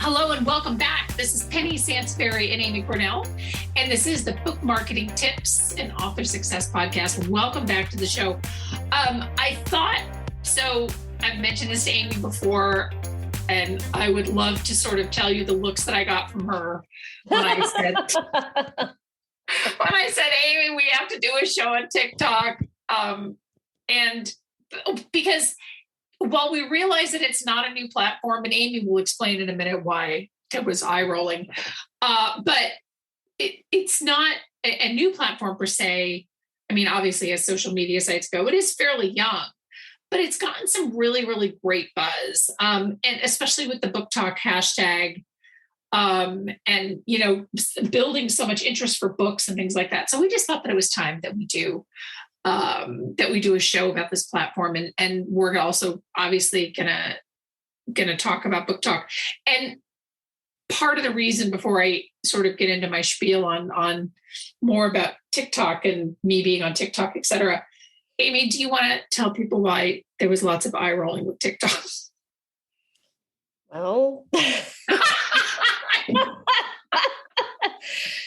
Hello and welcome back. This is Penny Sansbury and Amy Cornell, and this is the Book Marketing Tips and Author Success Podcast. Welcome back to the show. I've mentioned this to Amy before, and I would love to sort of tell you the looks that I got from her when I said, Amy, we have to do a show on TikTok. And because while we realize that it's not a new platform, and Amy will explain in a minute why it was eye rolling, but it's not a new platform per se. I mean, obviously, as social media sites go, it is fairly young, but it's gotten some really, really great buzz, and especially with the Book Talk hashtag, and building so much interest for books and things like that. So we just thought that it was time that we do a show about this platform, and we're also obviously gonna talk about Book Talk. And part of the reason, before I sort of get into my spiel on more about TikTok and me being on TikTok, et cetera, Amy, do you want to tell people why there was lots of eye rolling with TikTok? Well,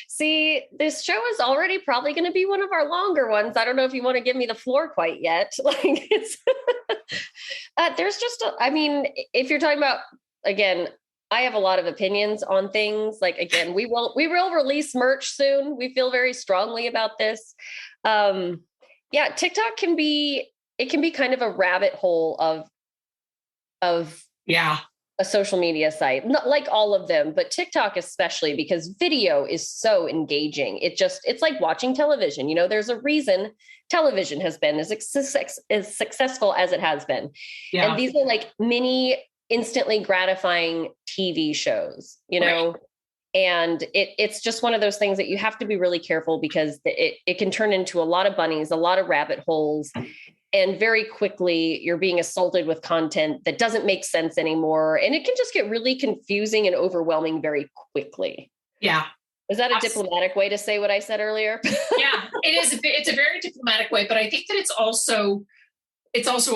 see, this show is already probably going to be one of our longer ones. I don't know if you want to give me the floor quite yet. There's just, if you're talking about, again, I have a lot of opinions on things. Like, again, we will release merch soon. We feel very strongly about this. TikTok can be kind of a rabbit hole of a social media site, not like all of them, but TikTok especially, because video is so engaging. It's like watching television. There's a reason television has been as successful as it has been. Yeah. And these are like mini instantly gratifying TV shows, right. And it's just one of those things that you have to be really careful, because it can turn into a lot of bunnies, a lot of rabbit holes. And very quickly, you're being assaulted with content that doesn't make sense anymore. And it can just get really confusing and overwhelming very quickly. Yeah. Is that a diplomatic way to say what I said earlier? Yeah, it is. It's a very diplomatic way, but I think that it's also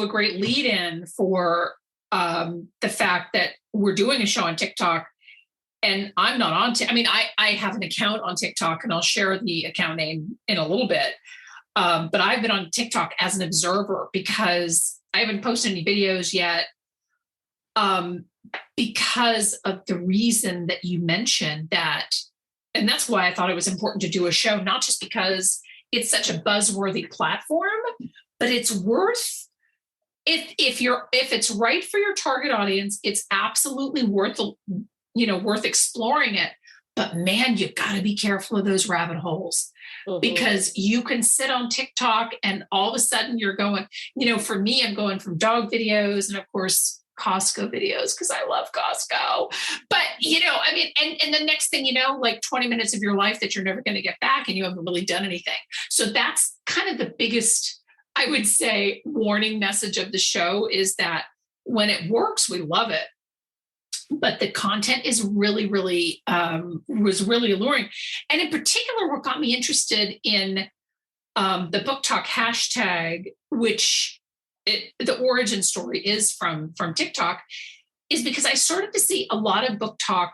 a great lead-in for the fact that we're doing a show on TikTok, and I'm not on. I have an account on TikTok, and I'll share the account name in a little bit. But I've been on TikTok as an observer because I haven't posted any videos yet, because of the reason that you mentioned that. And that's why I thought it was important to do a show, not just because it's such a buzzworthy platform, but it's worth, if it's right for your target audience, it's absolutely worth exploring it. But man, you've got to be careful of those rabbit holes. Mm-hmm. Because you can sit on TikTok and all of a sudden you're going, for me, I'm going from dog videos and of course Costco videos, because I love Costco. But, and the next thing, like 20 minutes of your life that you're never going to get back, and you haven't really done anything. So that's kind of the biggest, I would say, warning message of the show, is that when it works, we love it. But the content is really, really, was really alluring. And in particular, what got me interested in the Book Talk hashtag, which the origin story is from TikTok, is because I started to see a lot of Book Talk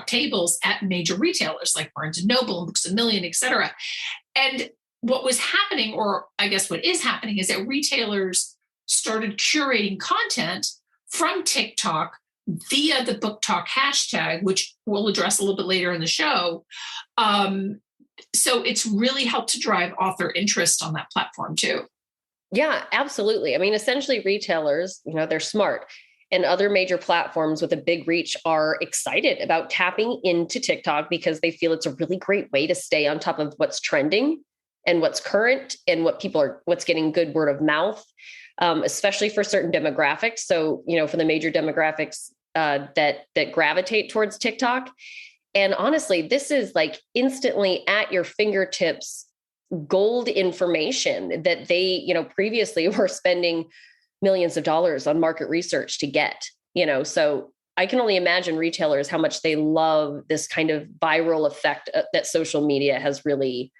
tables at major retailers like Barnes & Noble and Books A Million, et cetera. And what was happening, or I guess what is happening, is that retailers started curating content from TikTok via the Book Talk hashtag, which we'll address a little bit later in the show. So it's really helped to drive author interest on that platform too. Yeah, absolutely. Essentially retailers, they're smart, and other major platforms with a big reach are excited about tapping into TikTok because they feel it's a really great way to stay on top of what's trending and what's current and what's getting good word of mouth. Especially for certain demographics. So, for the major demographics that gravitate towards TikTok. And honestly, this is like instantly at your fingertips gold information that they, previously were spending millions of dollars on market research to get, so I can only imagine retailers how much they love this kind of viral effect that social media has really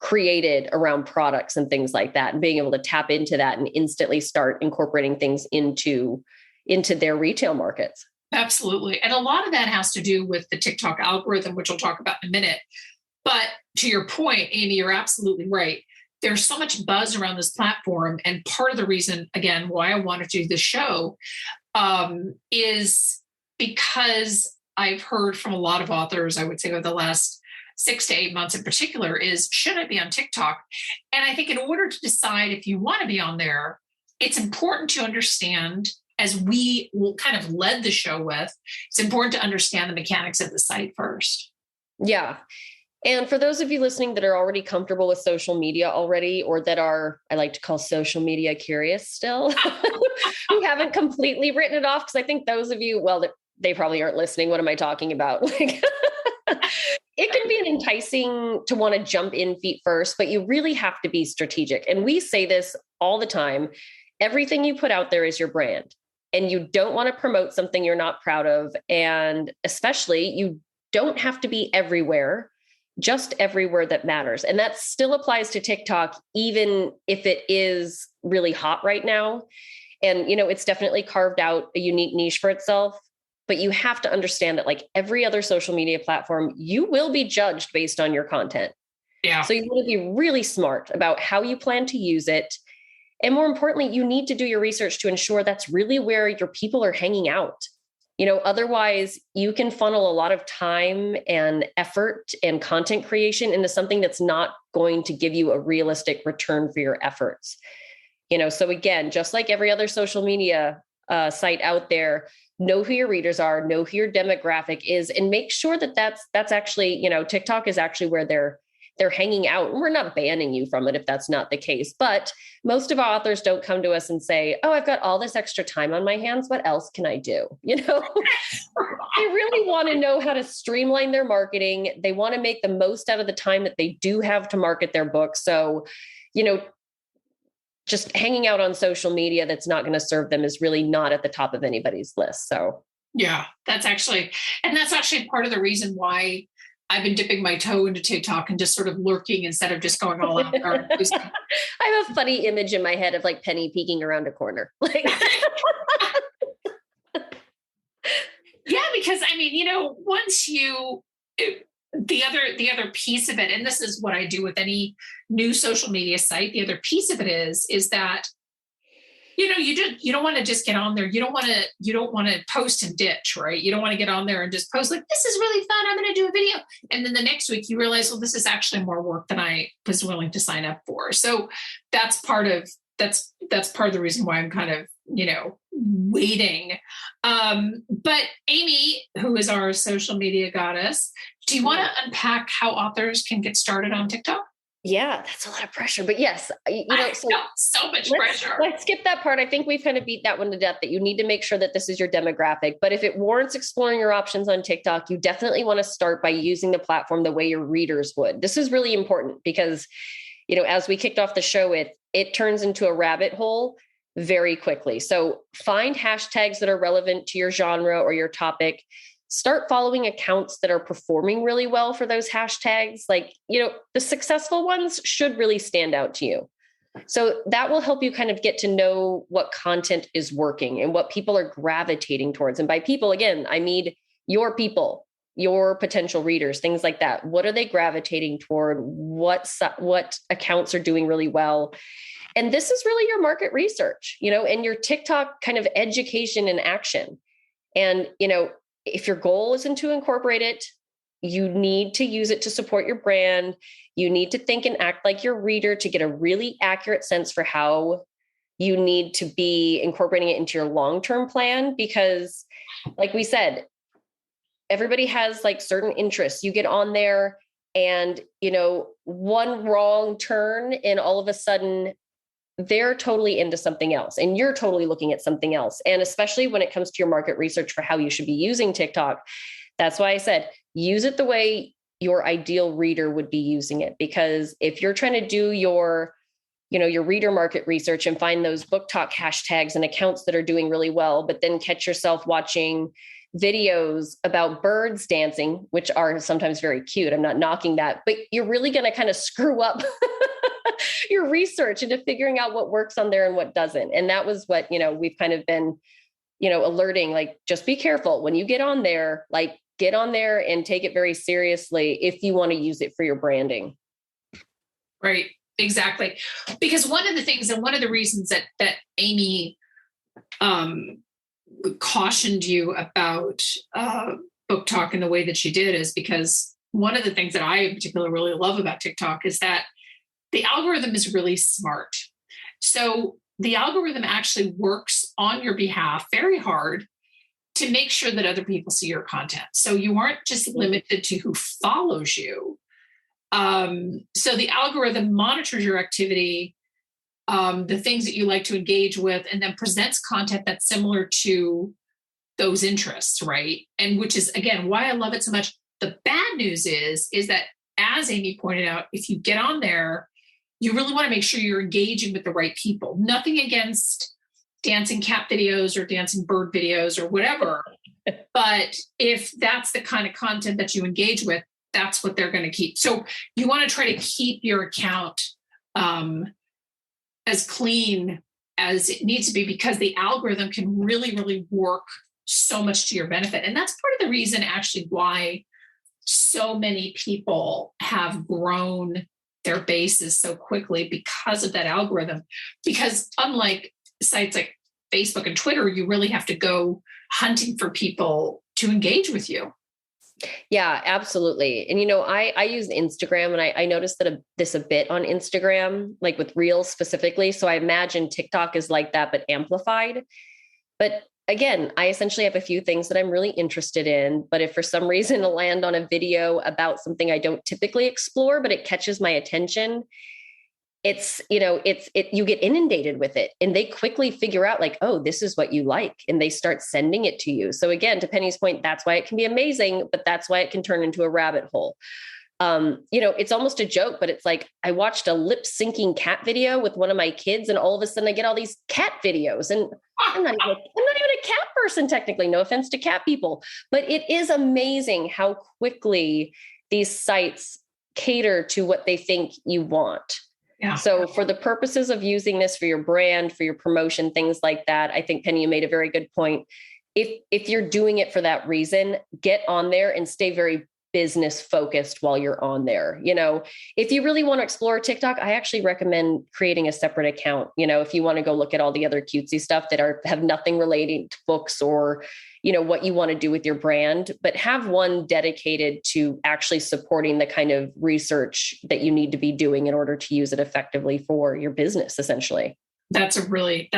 created around products and things like that, and being able to tap into that and instantly start incorporating things into their retail markets. Absolutely. And a lot of that has to do with the TikTok algorithm, which we'll talk about in a minute. But to your point, Amy, you're absolutely right. There's so much buzz around this platform. And part of the reason, again, why I wanted to do this show is because I've heard from a lot of authors, I would say over the last 6 to 8 months in particular, is should I be on TikTok? And I think in order to decide if you want to be on there, it's important to understand, as we kind of led the show with, it's important to understand the mechanics of the site first. Yeah. And for those of you listening that are already comfortable with social media already, or that are, I like to call social media curious still, who haven't completely written it off, because I think those of you, well, they probably aren't listening. What am I talking about? Like, it can be an enticing to want to jump in feet first, but you really have to be strategic. And we say this all the time. Everything you put out there is your brand, and you don't want to promote something you're not proud of. And especially, you don't have to be everywhere, just everywhere that matters. And that still applies to TikTok, even if it is really hot right now. And, it's definitely carved out a unique niche for itself. But you have to understand that, like every other social media platform, you will be judged based on your content. Yeah. So you want to be really smart about how you plan to use it. And more importantly, you need to do your research to ensure that's really where your people are hanging out. Otherwise you can funnel a lot of time and effort and content creation into something that's not going to give you a realistic return for your efforts. So again, just like every other social media site out there, know who your readers are, know who your demographic is, and make sure that that's actually, TikTok is actually where they're hanging out. And we're not banning you from it if that's not the case. But most of our authors don't come to us and say, oh, I've got all this extra time on my hands. What else can I do? They really want to know how to streamline their marketing. They want to make the most out of the time that they do have to market their book. So, just hanging out on social media that's not going to serve them is really not at the top of anybody's list. So, yeah, that's actually part of the reason why I've been dipping my toe into TikTok and just sort of lurking instead of just going all out there. I have a funny image in my head of like Penny peeking around a corner. Like, yeah, because once the other piece of it, and this is what I do with any new social media site, the other piece of it is that you don't want to just get on there. You don't want to post and ditch, right? You don't want to get on there and just post like, this is really fun, I'm going to do a video. And then the next week you realize, well, this is actually more work than I was willing to sign up for. So that's part of the reason why I'm kind of, waiting. But Amy, who is our social media goddess, do you want to unpack how authors can get started on TikTok? Yeah, that's a lot of pressure. But yes, so much pressure. Let's skip that part. I think we've kind of beat that one to death, that you need to make sure that this is your demographic. But if it warrants exploring your options on TikTok, you definitely want to start by using the platform the way your readers would. This is really important because, as we kicked off the show, it turns into a rabbit hole very quickly. So find hashtags that are relevant to your genre or your topic. Start following accounts that are performing really well for those hashtags. Like, the successful ones should really stand out to you. So that will help you kind of get to know what content is working and what people are gravitating towards. And by people, again, I mean your people, your potential readers, things like that. What are they gravitating toward? What accounts are doing really well? And this is really your market research, and your TikTok kind of education in action. And, if your goal isn't to incorporate it, you need to use it to support your brand. You need to think and act like your reader to get a really accurate sense for how you need to be incorporating it into your long-term plan. Because like we said, everybody has like certain interests. You get on there and, one wrong turn and all of a sudden they're totally into something else and you're totally looking at something else. And especially when it comes to your market research for how you should be using TikTok, that's why I said, use it the way your ideal reader would be using it. Because if you're trying to do your reader market research and find those book talk hashtags and accounts that are doing really well, but then catch yourself watching videos about birds dancing, which are sometimes very cute. I'm not knocking that, but you're really going to kind of screw up your research into figuring out what works on there and what doesn't. And that was what, we've kind of been alerting, like, just be careful when you get on there, like get on there and take it very seriously if you want to use it for your branding. Right. Exactly. Because one of the things and one of the reasons that Amy cautioned you about BookTok in the way that she did is because one of the things that I in particular really love about TikTok is that the algorithm is really smart. So the algorithm actually works on your behalf very hard to make sure that other people see your content. So you aren't just limited to who follows you. So the algorithm monitors your activity, the things that you like to engage with, and then presents content that's similar to those interests, right? And which is, again, why I love it so much. The bad news is that, as Amy pointed out, if you get on there, you really want to make sure you're engaging with the right people. Nothing against dancing cat videos or dancing bird videos or whatever. But if that's the kind of content that you engage with, that's what they're going to keep. So you want to try to keep your account as clean as it needs to be, because the algorithm can really, really work so much to your benefit. And that's part of the reason actually why so many people have grown their bases so quickly, because of that algorithm. Because unlike sites like Facebook and Twitter, you really have to go hunting for people to engage with you. Yeah, absolutely. And, I use Instagram, and I noticed that this a bit on Instagram, like with Reels specifically. So I imagine TikTok is like that, but amplified. But again, I essentially have a few things that I'm really interested in, but if for some reason I land on a video about something I don't typically explore, but it catches my attention, you get inundated with it, and they quickly figure out, like, oh, this is what you like, and they start sending it to you. So again, to Penny's point, that's why it can be amazing, but that's why it can turn into a rabbit hole. It's almost a joke, but it's like I watched a lip syncing cat video with one of my kids, and all of a sudden I get all these cat videos, and I'm not even a cat person technically, no offense to cat people, but it is amazing how quickly these sites cater to what they think you want. Yeah. So for the purposes of using this for your brand, for your promotion, things like that, I think, Penny, you made a very good point. If you're doing it for that reason, get on there and stay very business focused while you're on there. If you really want to explore TikTok, I actually recommend creating a separate account. If you want to go look at all the other cutesy stuff that have nothing relating to books or, what you want to do with your brand, but have one dedicated to actually supporting the kind of research that you need to be doing in order to use it effectively for your business, essentially. That's a really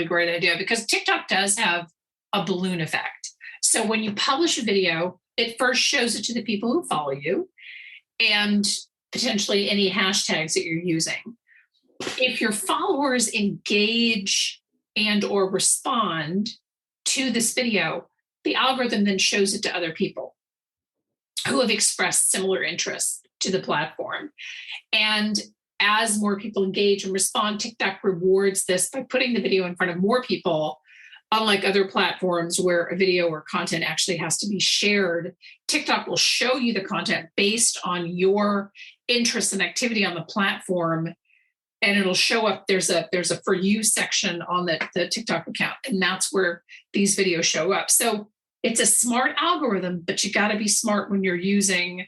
great idea, because TikTok does have a balloon effect. So when you publish a video, it first shows it to the people who follow you and potentially any hashtags that you're using. If your followers engage and or respond to this video, the algorithm then shows it to other people who have expressed similar interests to the platform. And as more people engage and respond, TikTok rewards this by putting the video in front of more people. Unlike other platforms where a video or content actually has to be shared, TikTok will show you the content based on your interest and activity on the platform, and it'll show up. There's a for you section on the TikTok account, and that's where these videos show up. So it's a smart algorithm, but you got to be smart when you're using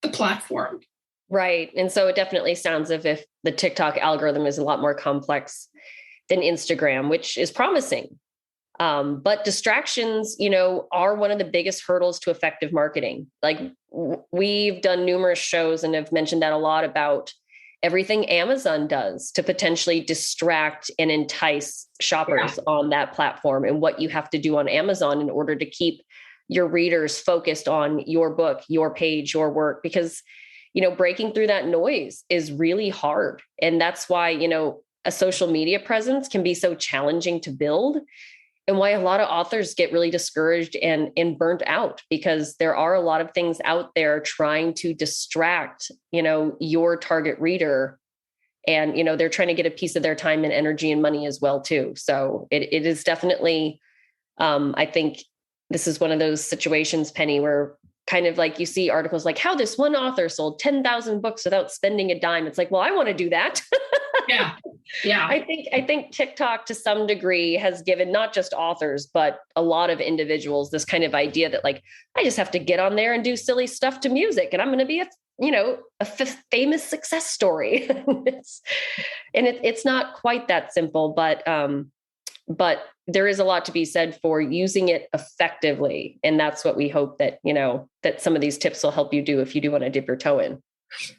the platform. Right. And so it definitely sounds as if the TikTok algorithm is a lot more complex than Instagram, which is promising. But distractions, are one of the biggest hurdles to effective marketing. Like we've done numerous shows and have mentioned that a lot about everything Amazon does to potentially distract and entice shoppers on that platform, and what you have to do on Amazon in order to keep your readers focused on your book, your page, your work, because, breaking through that noise is really hard. And that's why, a social media presence can be so challenging to build, and why a lot of authors get really discouraged and burnt out, because there are a lot of things out there trying to distract, your target reader. And, they're trying to get a piece of their time and energy and money as well, too. So it is definitely, I think this is one of those situations, Penny, where kind of like you see articles like how this one author sold 10,000 books without spending a dime. It's like, well, I want to do that. Yeah. Yeah. I think TikTok to some degree has given not just authors, but a lot of individuals this kind of idea that like, I just have to get on there and do silly stuff to music and I'm going to be a famous success story. It's not quite that simple, but there is a lot to be said for using it effectively. And that's what we hope that, that some of these tips will help you do if you do want to dip your toe in.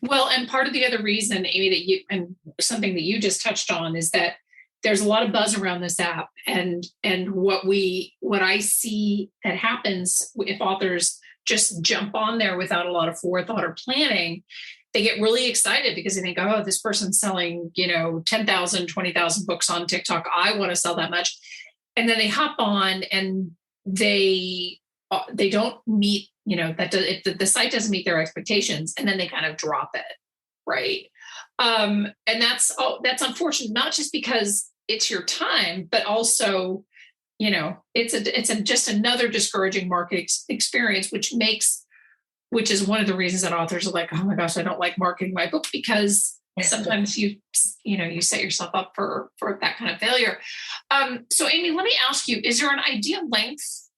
Well, and part of the other reason, Amy, and something that you just touched on is that there's a lot of buzz around this app, and what I see that happens if authors just jump on there without a lot of forethought or planning, they get really excited because they think, oh, this person's selling, 10,000, 20,000 books on TikTok. I want to sell that much. And then they hop on and they don't meet, the site doesn't meet their expectations, and then they kind of drop it. Right. And that's unfortunate, not just because it's your time, but also, it's just another discouraging market experience, which is one of the reasons that authors are like, oh my gosh, I don't like marketing my book, because sometimes you set yourself up for that kind of failure. So Amy, let me ask you, is there an ideal length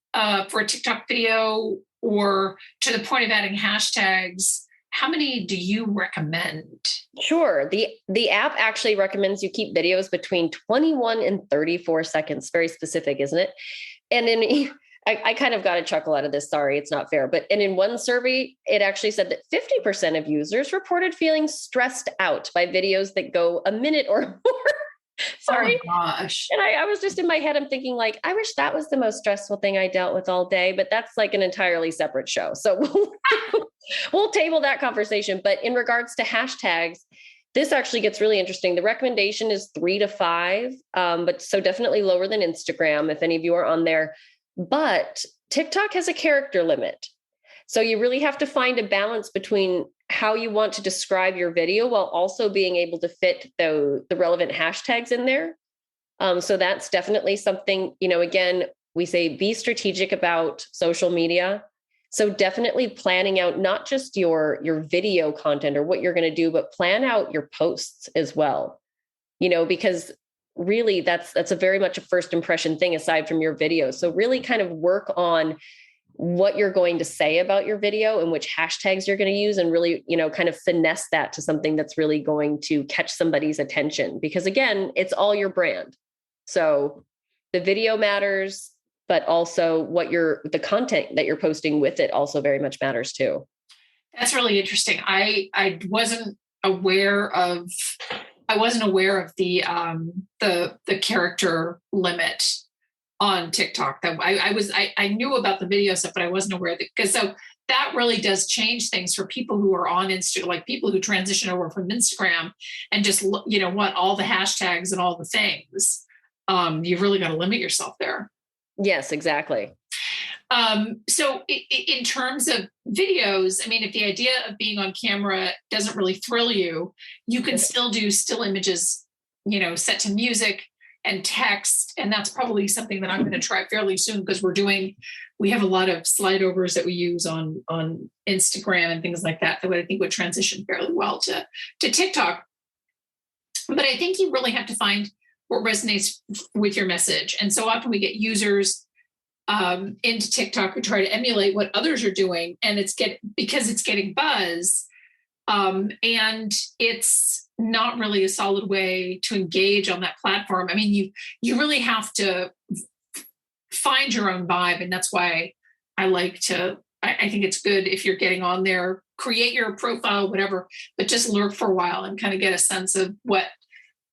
for a TikTok video, or to the point of adding hashtags? How many do you recommend? Sure. The app actually recommends you keep videos between 21 and 34 seconds. Very specific, isn't it? And I kind of got a chuckle out of this. Sorry, it's not fair. And in one survey, it actually said that 50% of users reported feeling stressed out by videos that go a minute or more. Sorry. Oh my gosh. And I was just in my head, I'm thinking like, I wish that was the most stressful thing I dealt with all day, but that's like an entirely separate show. So we'll table that conversation. But in regards to hashtags, this actually gets really interesting. The recommendation is 3 to 5, but so definitely lower than Instagram if any of you are on there. But TikTok has a character limit. So you really have to find a balance between how you want to describe your video while also being able to fit the relevant hashtags in there. So that's definitely something, again, we say be strategic about social media. So definitely planning out not just your video content or what you're going to do, but plan out your posts as well, because really that's a very much a first impression thing aside from your video. So really kind of work on what you're going to say about your video and which hashtags you're going to use, and really, kind of finesse that to something that's really going to catch somebody's attention, because again, it's all your brand. So the video matters, but also the content that you're posting with it also very much matters too. That's really interesting. I wasn't aware of the character limit on TikTok. That I knew about the video stuff, but I wasn't aware of it, because so that really does change things for people who are on Instagram, like people who transition over from Instagram and just want all the hashtags and all the things. You've really got to limit yourself there. Yes, exactly. So in terms of videos, I mean, if the idea of being on camera doesn't really thrill you, you can still do still images, set to music and text. And that's probably something that I'm going to try fairly soon, because we have a lot of slide overs that we use on Instagram and things like that I think would transition fairly well to TikTok. But I think you really have to find what resonates with your message. And so often we get users into TikTok who try to emulate what others are doing, and because it's getting buzz, and it's not really a solid way to engage on that platform. I mean, you really have to find your own vibe, and that's why I think it's good if you're getting on there, create your profile, whatever, but just lurk for a while and kind of get a sense of what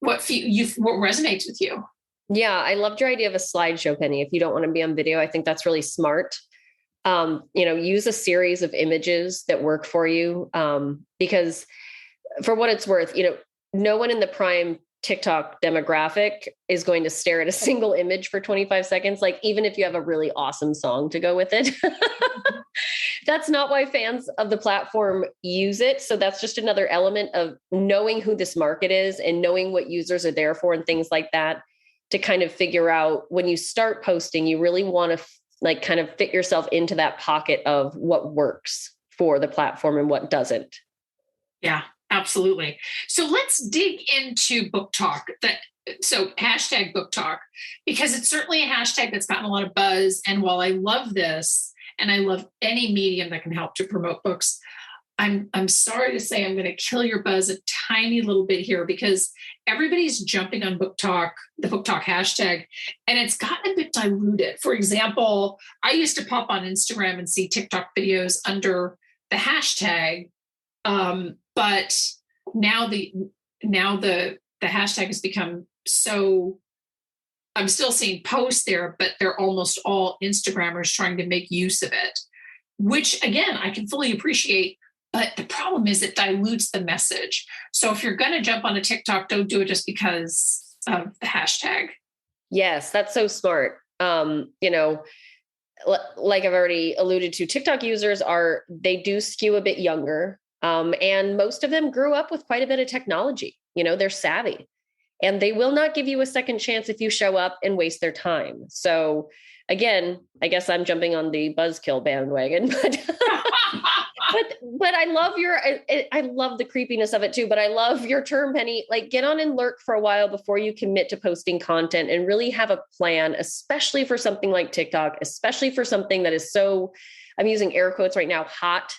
resonates with you. Yeah, I loved your idea of a slideshow, Penny. If you don't want to be on video, I think that's really smart. Use a series of images that work for you, because for what it's worth, no one in the prime TikTok demographic is going to stare at a single image for 25 seconds. Like, even if you have a really awesome song to go with it, that's not why fans of the platform use it. So that's just another element of knowing who this market is and knowing what users are there for and things like that, to kind of figure out when you start posting, you really want to kind of fit yourself into that pocket of what works for the platform and what doesn't. Yeah. Absolutely. So let's dig into book talk. So hashtag book talk, because it's certainly a hashtag that's gotten a lot of buzz. And while I love this, and I love any medium that can help to promote books, I'm sorry to say I'm going to kill your buzz a tiny little bit here, because everybody's jumping on book talk, the book talk hashtag, and it's gotten a bit diluted. For example, I used to pop on Instagram and see TikTok videos under the hashtag, but now the hashtag has become so. I'm still seeing posts there, but they're almost all Instagrammers trying to make use of it, which again I can fully appreciate. But the problem is it dilutes the message. So if you're going to jump on a TikTok, don't do it just because of the hashtag. Yes, that's so smart. Like I've already alluded to, TikTok users they do skew a bit younger. And most of them grew up with quite a bit of technology. They're savvy, and they will not give you a second chance if you show up and waste their time. So again, I guess I'm jumping on the buzzkill bandwagon, but I love I love the creepiness of it too, but I love your term, Penny. Like, get on and lurk for a while before you commit to posting content, and really have a plan, especially for something like TikTok, especially for something that is so, I'm using air quotes right now, hot.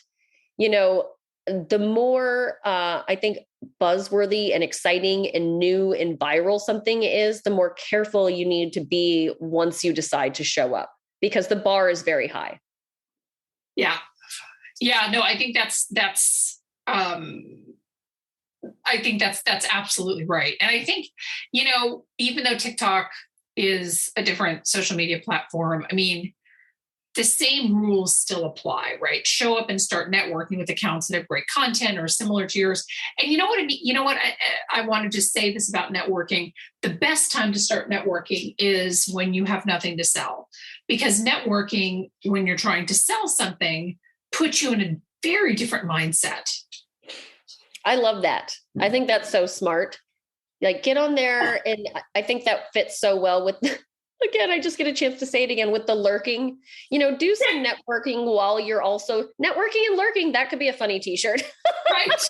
The more I think buzzworthy and exciting and new and viral something is, the more careful you need to be once you decide to show up, because the bar is very high. Yeah, no, I think that's absolutely right. And I think, even though TikTok is a different social media platform, I mean, the same rules still apply, right? Show up and start networking with accounts that have great content or similar to yours. And you know what? I wanted to say this about networking. The best time to start networking is when you have nothing to sell, because networking, when you're trying to sell something, puts you in a very different mindset. I love that. I think that's so smart. Like, get on there. And I think that fits so well with, again, I just get a chance to say it again, with the lurking, do some networking while you're also networking and lurking. That could be a funny t-shirt. Right.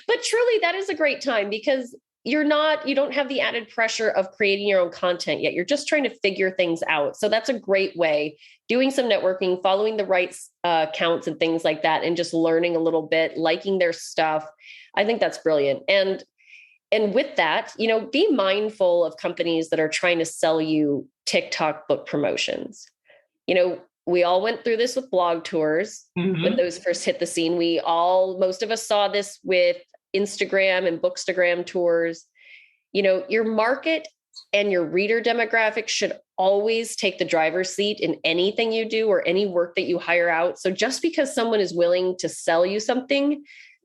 But truly, that is a great time, because you don't have the added pressure of creating your own content yet. You're just trying to figure things out. So that's a great way, doing some networking, following the right accounts and things like that, and just learning a little bit, liking their stuff. I think that's brilliant. And with that, be mindful of companies that are trying to sell you TikTok book promotions. We all went through this with blog tours. Mm-hmm. When those first hit the scene. Most of us saw this with Instagram and Bookstagram tours. Your market and your reader demographic should always take the driver's seat in anything you do or any work that you hire out. So just because someone is willing to sell you something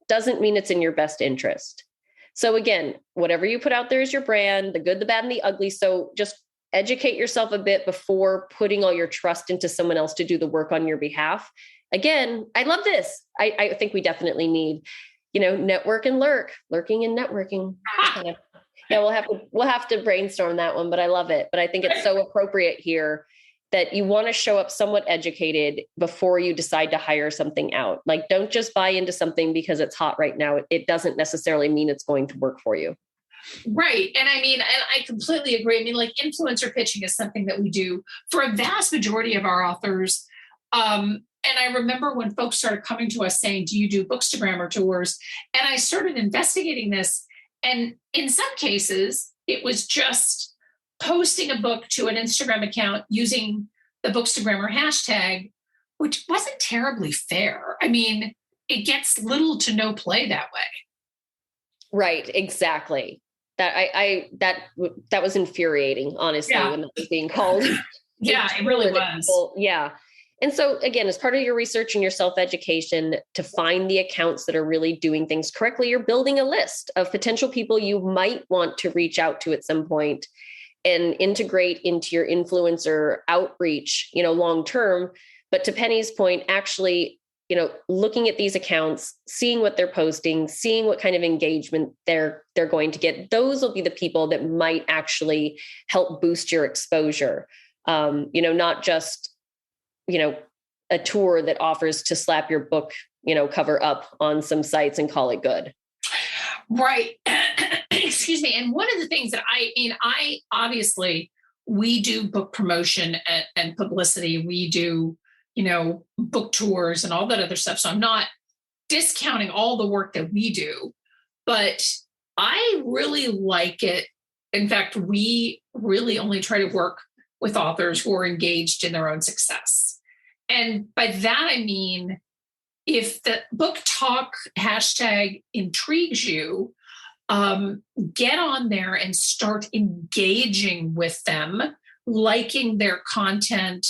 doesn't mean it's in your best interest. So again, whatever you put out there is your brand, the good, the bad, and the ugly. So just educate yourself a bit before putting all your trust into someone else to do the work on your behalf. Again, I love this. I think we definitely need, network and lurking and networking. Yeah, we'll have to brainstorm that one, but I love it. But I think it's so appropriate here that you want to show up somewhat educated before you decide to hire something out. Like, don't just buy into something because it's hot right now. It doesn't necessarily mean it's going to work for you. Right. And I completely agree. Like, influencer pitching is something that we do for a vast majority of our authors. And I remember when folks started coming to us saying, do you do Bookstagram tours? And I started investigating this. And in some cases, it was just posting a book to an Instagram account using the Bookstagrammer hashtag, which wasn't terribly fair. I mean, it gets little to no play that way. Right, exactly. That was infuriating, honestly, when that was being called. Yeah, it really was. People, yeah. And so again, as part of your research and your self-education to find the accounts that are really doing things correctly, you're building a list of potential people you might want to reach out to at some point and integrate into your influencer outreach, long-term. But to Penny's point, actually, looking at these accounts, seeing what they're posting, seeing what kind of engagement they're going to get, those will be the people that might actually help boost your exposure. Not just, a tour that offers to slap your book cover up on some sites and call it good. Right. Excuse me. And one of the things that I obviously, we do book promotion and publicity. We do, book tours and all that other stuff. So I'm not discounting all the work that we do, but I really like it. In fact, we really only try to work with authors who are engaged in their own success. And by that, I mean, if the book talk hashtag intrigues you, get on there and start engaging with them, liking their content,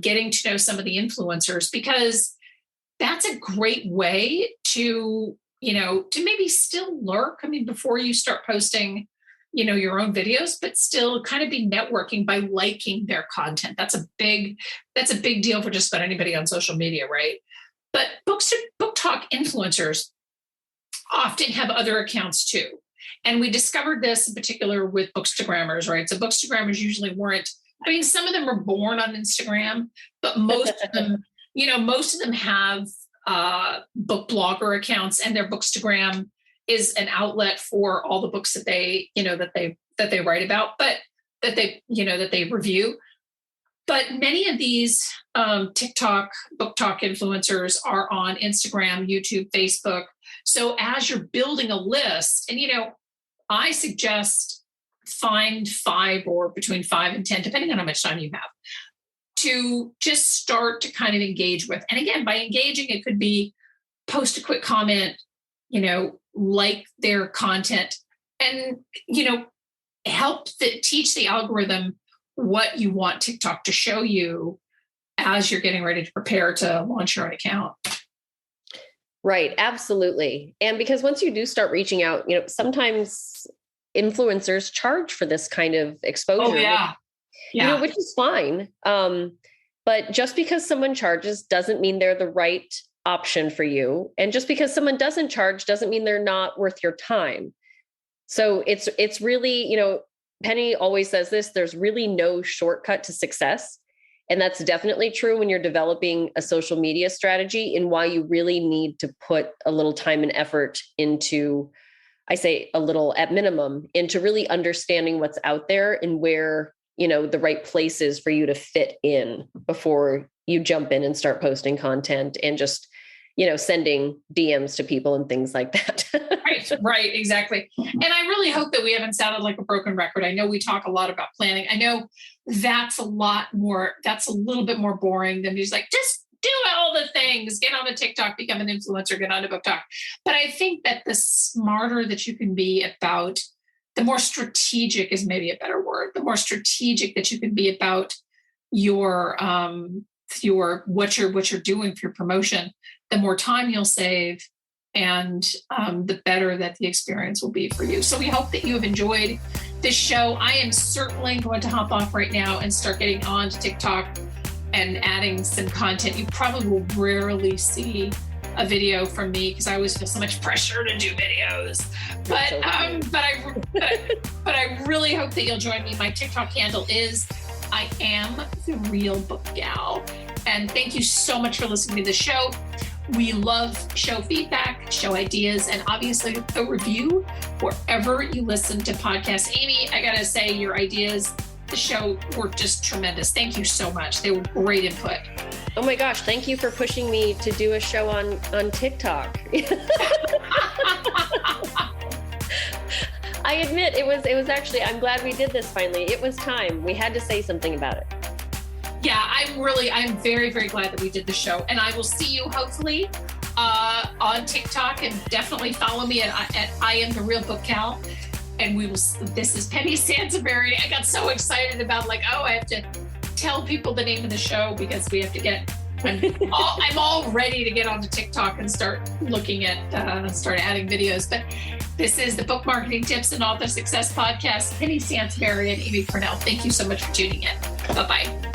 getting to know some of the influencers, because that's a great way to maybe still lurk. I mean, before you start posting, your own videos, but still kind of be networking by liking their content. That's a big deal for just about anybody on social media, right? But book talk influencers often have other accounts too. And we discovered this in particular with Bookstagrammers, right? So Bookstagrammers usually weren't, some of them were born on Instagram, but most of them have book blogger accounts, and their Bookstagram is an outlet for all the books that they write about, but that they review. But many of these TikTok book talk influencers are on Instagram, YouTube, Facebook. So as you're building a list, and I suggest find 5 or between 5 and 10, depending on how much time you have, to just start to kind of engage with. And again, by engaging, it could be post a quick comment, like their content, and help teach the algorithm what you want TikTok to show you as you're getting ready to prepare to launch your own account. Right, absolutely. And because once you do start reaching out, sometimes influencers charge for this kind of exposure. Oh yeah, which is fine. But just because someone charges doesn't mean they're the right option for you. And just because someone doesn't charge doesn't mean they're not worth your time. So it's really, Penny always says this, there's really no shortcut to success. And that's definitely true when you're developing a social media strategy, and why you really need to put a little time and effort into, I say a little at minimum, into really understanding what's out there and where, the right places for you to fit in before you jump in and start posting content and just, sending DMs to people and things like that. Right, exactly. And I really hope that we haven't sounded like a broken record. I know we talk a lot about planning. I know that's a little bit more boring than just do all the things, get on the TikTok, become an influencer, get on to book talk. But I think that the smarter that you can be about, the more strategic is maybe a better word, the more strategic that you can be about your what you're doing for your promotion, the more time you'll save, and the better that the experience will be for you. So we hope that you have enjoyed this show. I am certainly going to hop off right now and start getting on to TikTok and adding some content. You probably will rarely see a video from me because I always feel so much pressure to do videos. But I really hope that you'll join me. My TikTok handle is I am the real book gal. And thank you so much for listening to the show. We love show feedback, show ideas, and obviously a review wherever you listen to podcasts. Amy, I gotta say, your ideas, the show were just tremendous. Thank you so much. They were great input. Oh my gosh, thank you for pushing me to do a show on TikTok. I admit it was actually, I'm glad we did this finally. It was time. We had to say something about it. Yeah, I'm very, very glad that we did the show. And I will see you hopefully on TikTok, and definitely follow me at I am the real book gal. And this is Penny Sansaberry. I got so excited about I have to tell people the name of the show because we have to get, I'm all ready to get onto TikTok and start looking at, start adding videos. But this is the Book Marketing Tips and Author Success Podcast. Penny Sansaberry and Amy Purnell. Thank you so much for tuning in. Bye-bye.